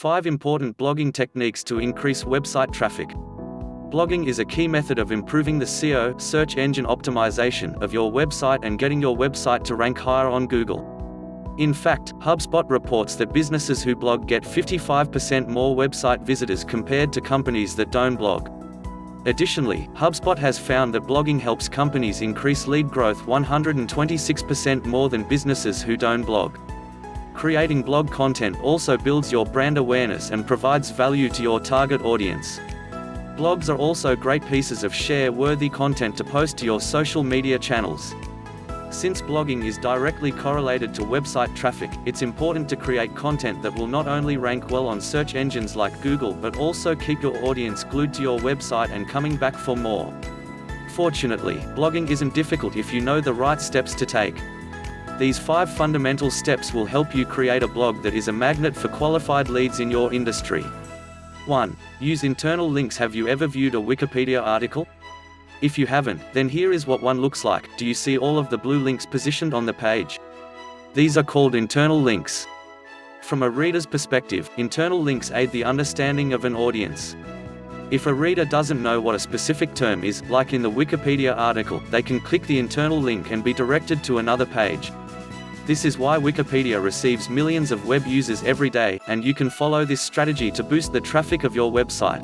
5 important blogging techniques to increase website traffic. Blogging is a key method of improving the SEO search engine optimization of your website and getting your website to rank higher on Google. In fact, HubSpot reports that businesses who blog get 55% more website visitors compared to companies that don't blog. Additionally, HubSpot has found that blogging helps companies increase lead growth 126% more than businesses who don't blog. Creating blog content also builds your brand awareness and provides value to your target audience. Blogs are also great pieces of share-worthy content to post to your social media channels. Since blogging is directly correlated to website traffic, it's important to create content that will not only rank well on search engines like Google but also keep your audience glued to your website and coming back for more. Fortunately, blogging isn't difficult if you know the right steps to take. These 5 fundamental steps will help you create a blog that is a magnet for qualified leads in your industry. 1. Use internal links. Have you ever viewed a Wikipedia article? If you haven't, then here is what one looks like. Do you see all of the blue links positioned on the page? These are called internal links. From a reader's perspective, internal links aid the understanding of an audience. If a reader doesn't know what a specific term is, like in the Wikipedia article, they can click the internal link and be directed to another page. This is why Wikipedia receives millions of web users every day, and you can follow this strategy to boost the traffic of your website.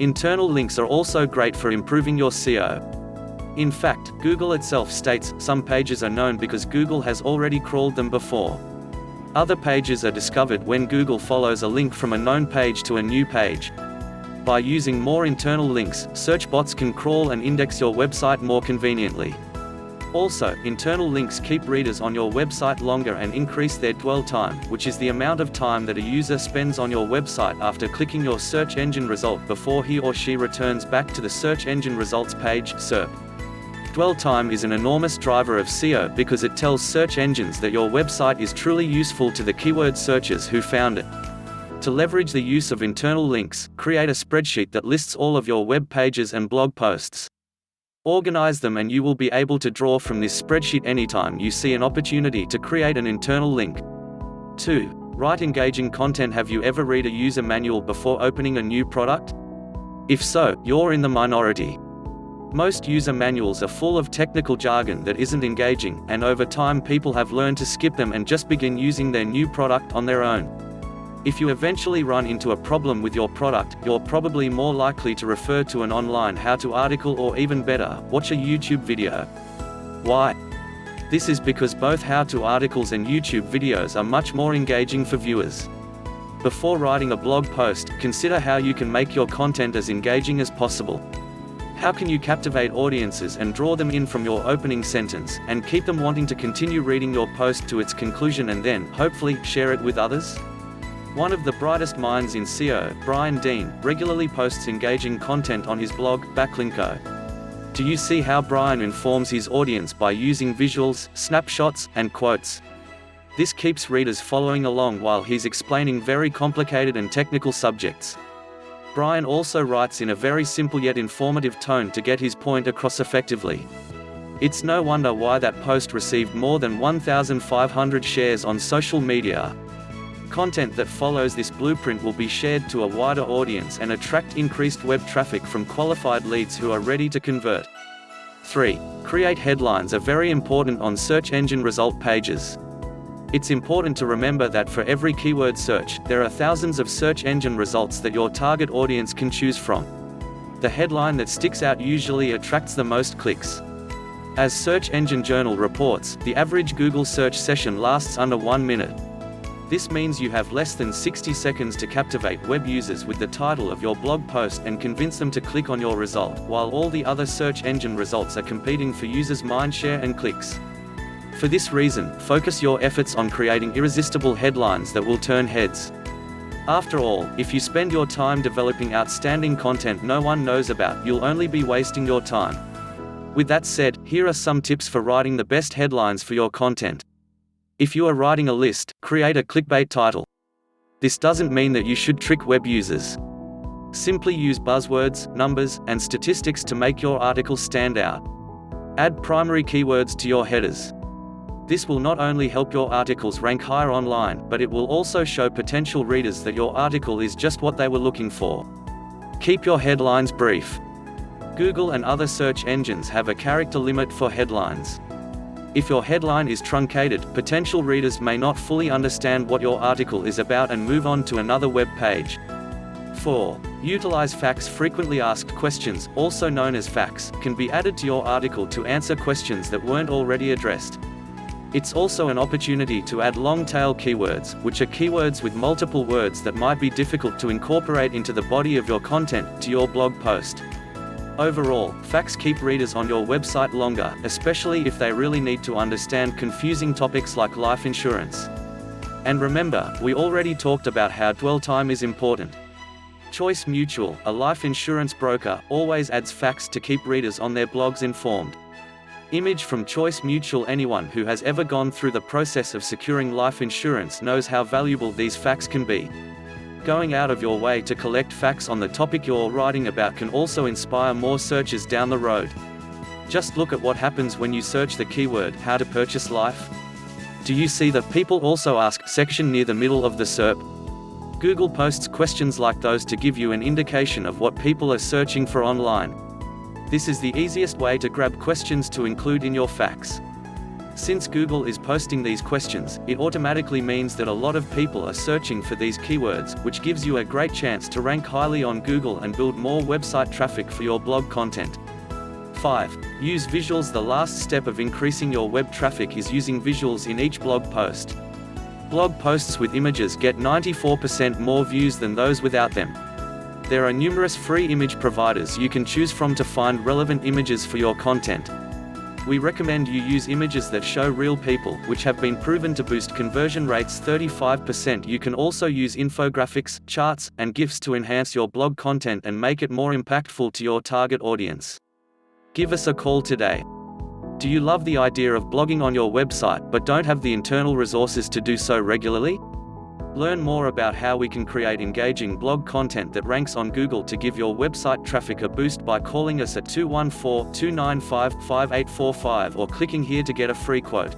Internal links are also great for improving your SEO. In fact, Google itself states, some pages are known because Google has already crawled them before. Other pages are discovered when Google follows a link from a known page to a new page. By using more internal links, search bots can crawl and index your website more conveniently. Also, internal links keep readers on your website longer and increase their dwell time, which is the amount of time that a user spends on your website after clicking your search engine result before he or she returns back to the search engine results page, SERP. Dwell time is an enormous driver of SEO because it tells search engines that your website is truly useful to the keyword searchers who found it. To leverage the use of internal links, create a spreadsheet that lists all of your web pages and blog posts. Organize them and you will be able to draw from this spreadsheet anytime you see an opportunity to create an internal link. 2. Write engaging content. Have you ever read a user manual before opening a new product? If so, you're in the minority. Most user manuals are full of technical jargon that isn't engaging, and over time people have learned to skip them and just begin using their new product on their own. If you eventually run into a problem with your product, you're probably more likely to refer to an online how-to article or, even better, watch a YouTube video. Why? This is because both how-to articles and YouTube videos are much more engaging for viewers. Before writing a blog post, consider how you can make your content as engaging as possible. How can you captivate audiences and draw them in from your opening sentence, and keep them wanting to continue reading your post to its conclusion and then, hopefully, share it with others? One of the brightest minds in SEO, Brian Dean, regularly posts engaging content on his blog, Backlinko. Do you see how Brian informs his audience by using visuals, snapshots, and quotes? This keeps readers following along while he's explaining very complicated and technical subjects. Brian also writes in a very simple yet informative tone to get his point across effectively. It's no wonder why that post received more than 1,500 shares on social media. Content that follows this blueprint will be shared to a wider audience and attract increased web traffic from qualified leads who are ready to convert. 3. Create headlines are very important on search engine result pages. It's important to remember that for every keyword search, there are thousands of search engine results that your target audience can choose from. The headline that sticks out usually attracts the most clicks. As Search Engine Journal reports, the average Google search session lasts under 1 minute. This means you have less than 60 seconds to captivate web users with the title of your blog post and convince them to click on your result, while all the other search engine results are competing for users' mindshare and clicks. For this reason, focus your efforts on creating irresistible headlines that will turn heads. After all, if you spend your time developing outstanding content no one knows about, you'll only be wasting your time. With that said, here are some tips for writing the best headlines for your content. If you are writing a list, create a clickbait title. This doesn't mean that you should trick web users. Simply use buzzwords, numbers, and statistics to make your article stand out. Add primary keywords to your headers. This will not only help your articles rank higher online, but it will also show potential readers that your article is just what they were looking for. Keep your headlines brief. Google and other search engines have a character limit for headlines. If your headline is truncated, potential readers may not fully understand what your article is about and move on to another web page. 4. Utilize facts. Frequently asked questions, also known as facts, can be added to your article to answer questions that weren't already addressed. It's also an opportunity to add long-tail keywords, which are keywords with multiple words that might be difficult to incorporate into the body of your content, to your blog post. Overall, facts keep readers on your website longer, especially if they really need to understand confusing topics like life insurance. And remember, we already talked about how dwell time is important. Choice Mutual, a life insurance broker, always adds facts to keep readers on their blogs informed. Image from Choice Mutual. Anyone who has ever gone through the process of securing life insurance knows how valuable these facts can be. Going out of your way to collect facts on the topic you're writing about can also inspire more searches down the road. Just look at what happens when you search the keyword, how to purchase life. Do you see the people also ask section near the middle of the SERP? Google posts questions like those to give you an indication of what people are searching for online. This is the easiest way to grab questions to include in your facts. Since Google is posting these questions, it automatically means that a lot of people are searching for these keywords, which gives you a great chance to rank highly on Google and build more website traffic for your blog content. 5. Use visuals. The last step of increasing your web traffic is using visuals in each blog post. Blog posts with images get 94% more views than those without them. There are numerous free image providers you can choose from to find relevant images for your content. We recommend you use images that show real people, which have been proven to boost conversion rates 35%. You can also use infographics, charts, and GIFs to enhance your blog content and make it more impactful to your target audience. Give us a call today. Do you love the idea of blogging on your website but don't have the internal resources to do so regularly? Learn more about how we can create engaging blog content that ranks on Google to give your website traffic a boost by calling us at 214-295-5845 or clicking here to get a free quote.